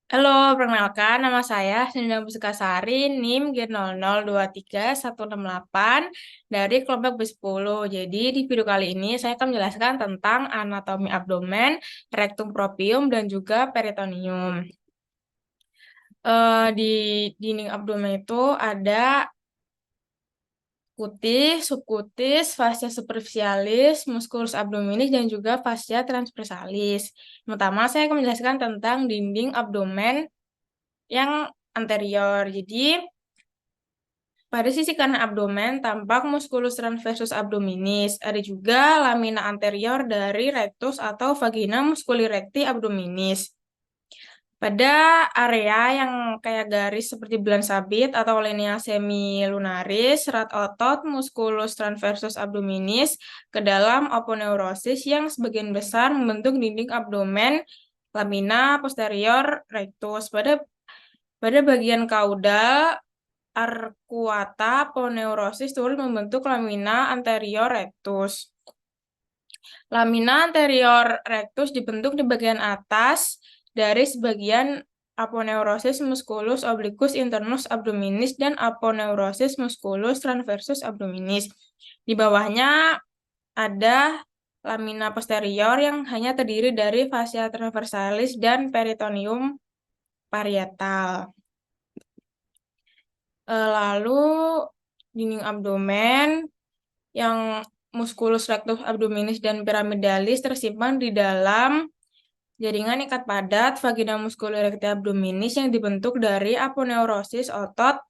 Halo, perkenalkan nama saya Sindang Pusikasari, NIM G0023168 dari kelompok B10. Jadi di video kali ini saya akan menjelaskan tentang anatomi abdomen, rektum propium, dan juga peritoneum. Di dinding abdomen itu ada kutis, subkutis, fascia superficialis, musculus abdominis, dan juga fascia transversalis. Pertama, saya akan menjelaskan tentang dinding abdomen yang anterior. Jadi, pada sisi kanan abdomen tampak musculus transversus abdominis. Ada juga lamina anterior dari rectus atau vagina musculi recti abdominis. Pada area yang kayak garis seperti bulan sabit atau linea semilunaris, serat otot musculus transversus abdominis ke dalam aponeurosis yang sebagian besar membentuk dinding abdomen lamina posterior rectus. Pada bagian kaudal, arcuata aponeurosis turut membentuk lamina anterior rectus. Lamina anterior rectus dibentuk di bagian atas dari sebagian aponeurosis musculus obliquus internus abdominis dan aponeurosis musculus transversus abdominis. Di bawahnya ada lamina posterior yang hanya terdiri dari fascia transversalis dan peritoneum parietal. Lalu dinding abdomen yang musculus rectus abdominis dan piramidalis tersimpan di dalam jaringan ikat padat vagina musculi recti abdominis yang dibentuk dari aponeurosis otot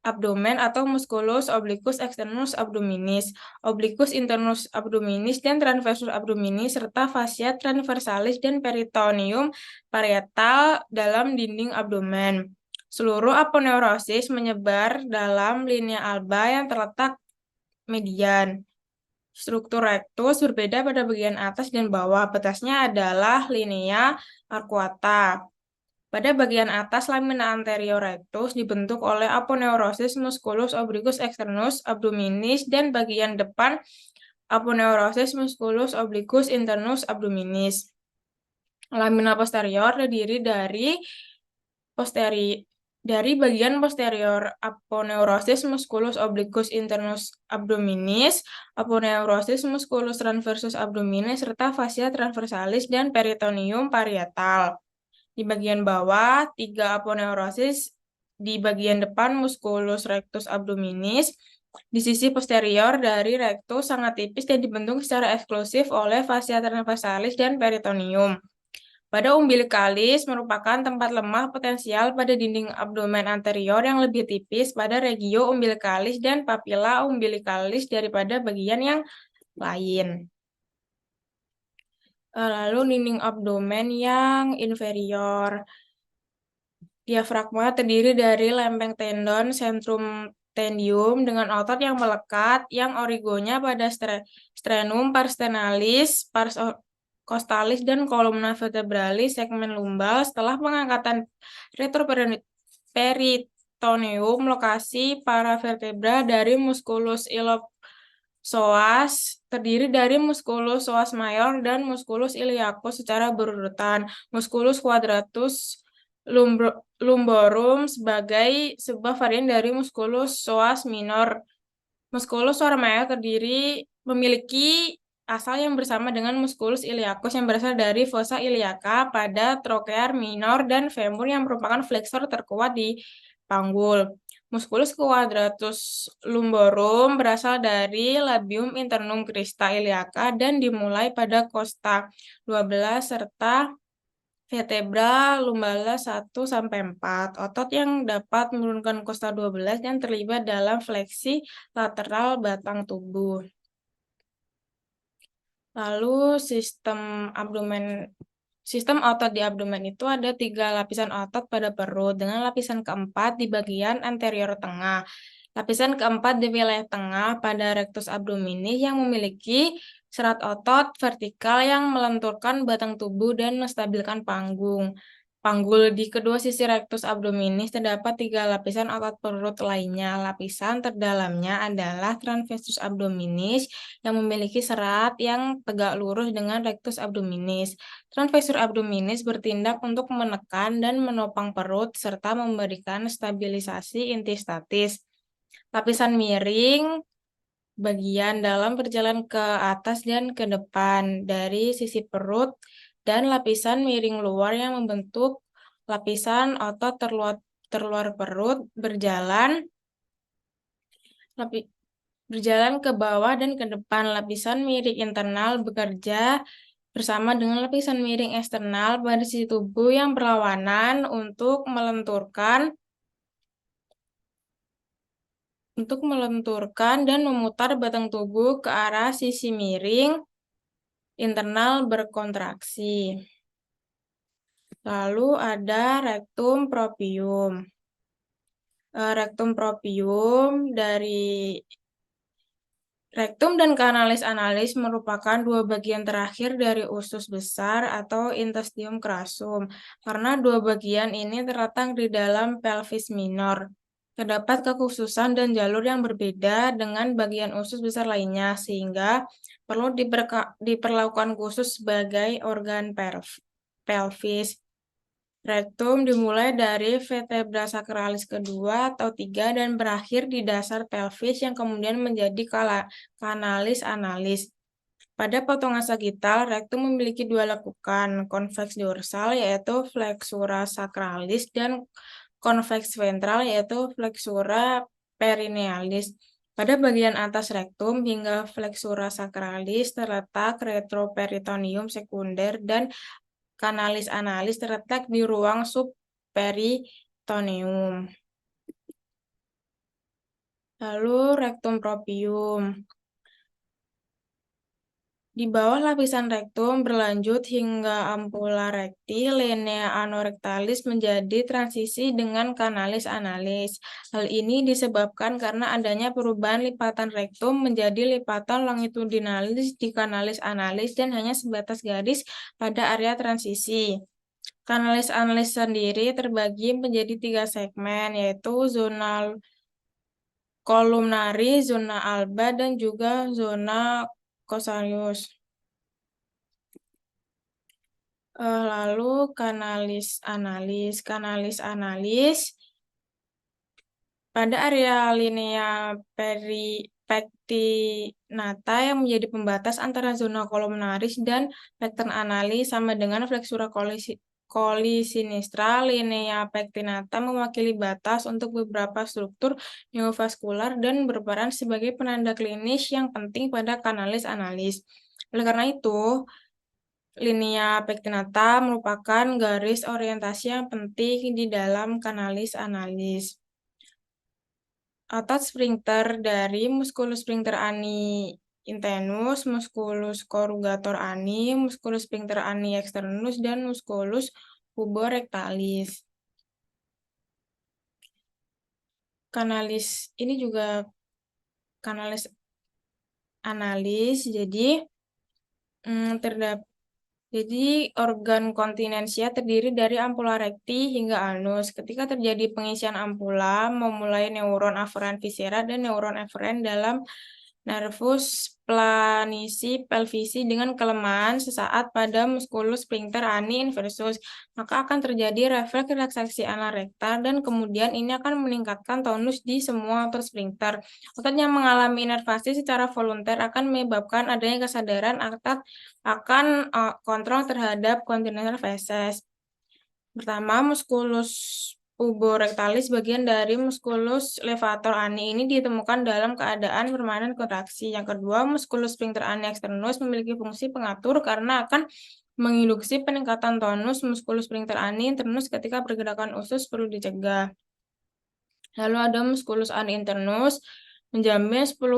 abdomen atau musculus obliquus externus abdominis, obliquus internus abdominis, dan transversus abdominis, serta fascia transversalis dan peritoneum parietal dalam dinding abdomen. Seluruh aponeurosis menyebar dalam linea alba yang terletak median. Struktur rectus berbeda pada bagian atas dan bawah. Batasnya adalah linea arcuata. Pada bagian atas, lamina anterior rectus dibentuk oleh aponeurosis musculus obliquus externus abdominis dan bagian depan aponeurosis musculus obliquus internus abdominis. Lamina posterior terdiri dari bagian posterior aponeurosis musculus obliquus internus abdominis, aponeurosis musculus transversus abdominis, serta fascia transversalis dan peritoneum parietal. Di bagian bawah, 3 aponeurosis di bagian depan musculus rectus abdominis, di sisi posterior dari rectus sangat tipis dan dibentuk secara eksklusif oleh fascia transversalis dan peritoneum. Pada umbilikalis merupakan tempat lemah potensial pada dinding abdomen anterior yang lebih tipis pada regio umbilikalis dan papilla umbilikalis daripada bagian yang lain. Lalu dinding abdomen yang inferior. Diafragma terdiri dari lempeng tendon centrum tendium dengan otot yang melekat yang origonya pada sternum parstenalis, pars costalis, dan columna vertebralis segmen lumbal. Setelah pengangkatan retroperitoneum, lokasi paravertebra dari musculus iliopsoas terdiri dari musculus psoas mayor dan musculus iliacus secara berurutan. Musculus quadratus lumborum sebagai sebuah varian dari musculus psoas minor. Musculus psoas mayor memiliki asal yang bersama dengan musculus iliacus yang berasal dari fossa iliaca pada trochlear minor dan femur yang merupakan fleksor terkuat di panggul. Musculus quadratus lumborum berasal dari labium internum crista iliaca dan dimulai pada costa 12 serta vertebra lumbalis 1-4. Otot yang dapat menurunkan costa 12 dan terlibat dalam fleksi lateral batang tubuh. Lalu sistem otot di abdomen itu ada 3 lapisan otot pada perut dengan lapisan keempat di bagian anterior tengah. Lapisan keempat di wilayah tengah pada rectus abdominis yang memiliki serat otot vertikal yang melenturkan batang tubuh dan menstabilkan panggung. panggul. Di kedua sisi rectus abdominis terdapat 3 lapisan otot perut lainnya. Lapisan terdalamnya adalah transversus abdominis yang memiliki serat yang tegak lurus dengan rectus abdominis. Transversus abdominis bertindak untuk menekan dan menopang perut serta memberikan stabilisasi inti statis. Lapisan miring bagian dalam berjalan ke atas dan ke depan dari sisi perut, dan lapisan miring luar yang membentuk lapisan otot terluar perut berjalan ke bawah dan ke depan. Lapisan miring internal bekerja bersama dengan lapisan miring eksternal pada sisi tubuh yang berlawanan untuk melenturkan dan memutar batang tubuh ke arah sisi miring internal berkontraksi. Lalu ada rectum propium. Rectum propium dari rektum dan kanalis analis merupakan dua bagian terakhir dari usus besar atau intestium crassum. Karena dua bagian ini terletak di dalam pelvis minor, terdapat kekhususan dan jalur yang berbeda dengan bagian usus besar lainnya, sehingga perlu diperlakukan khusus sebagai organ pelvis. Rektum dimulai dari vertebra sacralis kedua atau 3 dan berakhir di dasar pelvis yang kemudian menjadi kanalis analis. Pada potongan sagittal, rektum memiliki dua lekukan, konveks dorsal yaitu flexura sacralis dan konveks ventral yaitu flexura perinealis. Pada bagian atas rektum hingga flexura sacralis terletak retroperitoneum sekunder dan kanalis analis terletak di ruang subperitoneum. Lalu rektum propium. Di bawah lapisan rektum berlanjut hingga ampula rekti, linea anorektalis menjadi transisi dengan kanalis analis. Hal ini disebabkan karena adanya perubahan lipatan rektum menjadi lipatan longitudinalis di kanalis analis dan hanya sebatas garis pada area transisi. Kanalis analis sendiri terbagi menjadi 3 segmen, yaitu zona kolumnari, zona alba, dan juga zona coccarius. Lalu kanalis analis pada area linea pectinata yang menjadi pembatas antara zona kolumnaris dan pecten analis sama dengan flexura colisinistra. Linea pectinata mewakili batas untuk beberapa struktur neovaskular dan berperan sebagai penanda klinis yang penting pada kanalis analis. Oleh karena itu, linea pectinata merupakan garis orientasi yang penting di dalam kanalis analis. Otot sphincter dari musculus sphincter ani internus, musculus corrugator ani, musculus sphincter ani externus, dan musculus puborectalis. Kanalis ini juga kanalis analis, jadi organ kontinensia terdiri dari ampula rekti hingga anus. Ketika terjadi pengisian ampula, memulai neuron afferent viscera dan neuron efferent dalam nervus planisi pelvisi dengan kelemahan sesaat pada musculus sphincter ani inversus, maka akan terjadi refleks relaksasi anal rektal dan kemudian ini akan meningkatkan tonus di semua otot sphincter. Otot yang mengalami inervasi secara volunter akan menyebabkan adanya kesadaran akan kontrol terhadap continental feses. Pertama, musculus puborectalis bagian dari musculus levator ani ini ditemukan dalam keadaan permanen kontraksi. Yang kedua, musculus sphincter ani externus memiliki fungsi pengatur karena akan menginduksi peningkatan tonus musculus sphincter ani internus ketika pergerakan usus perlu dicegah. Lalu ada musculus ani internus menjamin 70%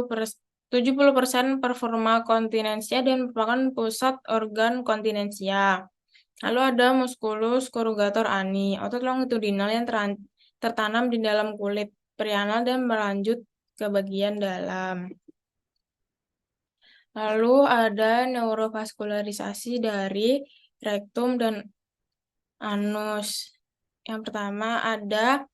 performa kontinensia dan merupakan pusat organ kontinensia. Lalu ada musculus corrugator ani, otot longitudinal yang tertanam di dalam kulit perianal dan melanjut ke bagian dalam. Lalu ada neurovaskularisasi dari rektum dan anus. Yang pertama ada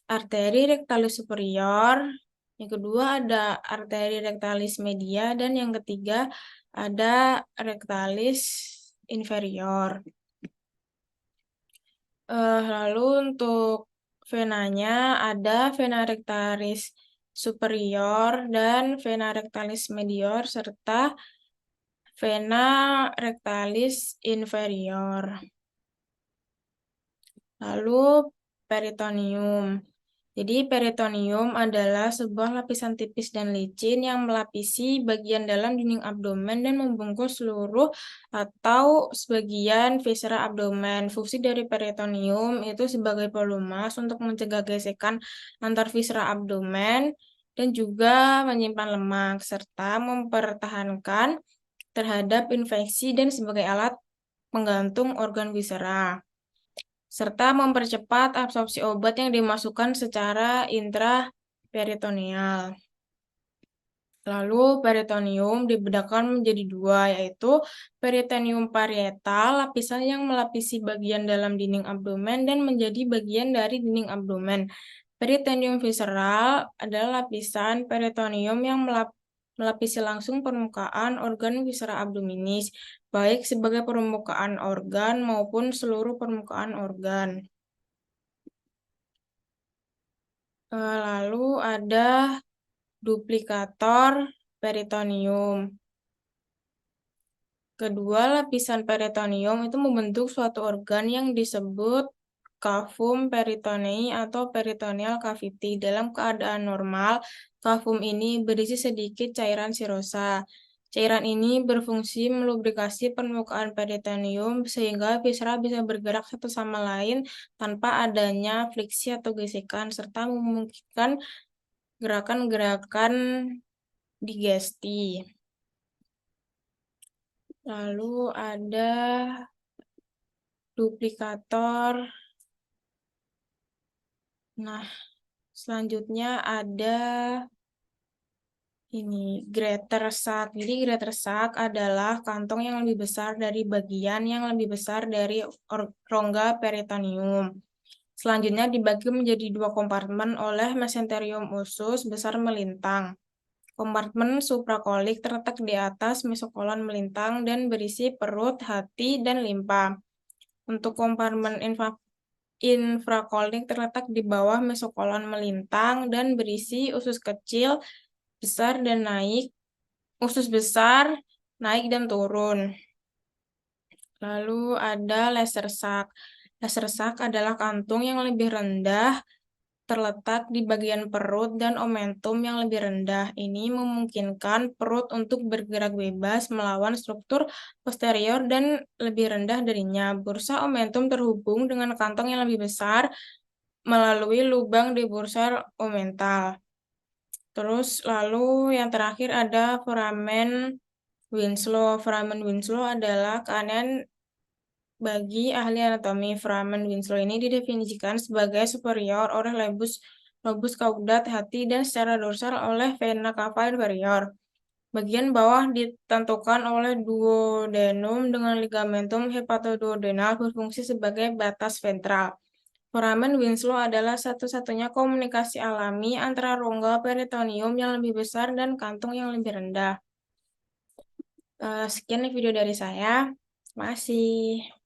arteri rectalis superior, yang kedua ada arteri rectalis media, dan yang ketiga ada rectalis inferior. Lalu untuk venanya ada vena rectalis superior dan vena rectalis medior serta vena rectalis inferior. Lalu peritoneum. Jadi peritoneum adalah sebuah lapisan tipis dan licin yang melapisi bagian dalam dinding abdomen dan membungkus seluruh atau sebagian viscera abdomen. Fungsi dari peritoneum itu sebagai pelumas untuk mencegah gesekan antar viscera abdomen dan juga menyimpan lemak serta mempertahankan terhadap infeksi dan sebagai alat penggantung organ viscera, serta mempercepat absorpsi obat yang dimasukkan secara intraperitoneal. Lalu peritoneum dibedakan menjadi dua, yaitu peritoneum parietal, lapisan yang melapisi bagian dalam dinding abdomen dan menjadi bagian dari dinding abdomen. Peritoneum visceral adalah lapisan peritoneum yang melapisi langsung permukaan organ viscera abdominis, baik sebagai permukaan organ maupun seluruh permukaan organ. Lalu ada duplikator peritoneum. Kedua lapisan peritoneum itu membentuk suatu organ yang disebut cavum peritonei atau peritoneal cavity. Dalam keadaan normal, cavum ini berisi sedikit cairan sirosa. Cairan ini berfungsi melubrikasi permukaan peritoneum sehingga viscera bisa bergerak satu sama lain tanpa adanya friksi atau gesekan, serta memungkinkan gerakan-gerakan digesti. Lalu ada duplikator. Nah, selanjutnya ada ini greater sac. Jadi greater sac adalah kantong yang lebih besar dari bagian yang lebih besar dari rongga peritoneum. Selanjutnya dibagi menjadi dua kompartemen oleh mesenterium usus besar melintang. Kompartemen suprakolik terletak di atas mesokolon melintang dan berisi perut, hati, dan limpa. Untuk kompartemen infrakolik terletak di bawah mesokolon melintang dan berisi usus kecil, besar, dan naik, usus besar, naik, dan turun. Lalu ada lesser sac. Lesser sac adalah kantung yang lebih rendah, terletak di bagian perut dan omentum yang lebih rendah. Ini memungkinkan perut untuk bergerak bebas melawan struktur posterior dan lebih rendah darinya. Bursa omentum terhubung dengan kantong yang lebih besar melalui lubang di bursa omental. Terus lalu yang terakhir ada foramen Winslow. Foramen Winslow adalah keanehan bagi ahli anatomi. Foramen Winslow ini didefinisikan sebagai superior oleh lobus caudat hati dan secara dorsal oleh vena cava inferior. Bagian bawah ditentukan oleh duodenum dengan ligamentum hepatoduodenal berfungsi sebagai batas ventral. Foramen Winslow adalah satu-satunya komunikasi alami antara rongga peritoneum yang lebih besar dan kantung yang lebih rendah. Sekian video dari saya. Terima kasih.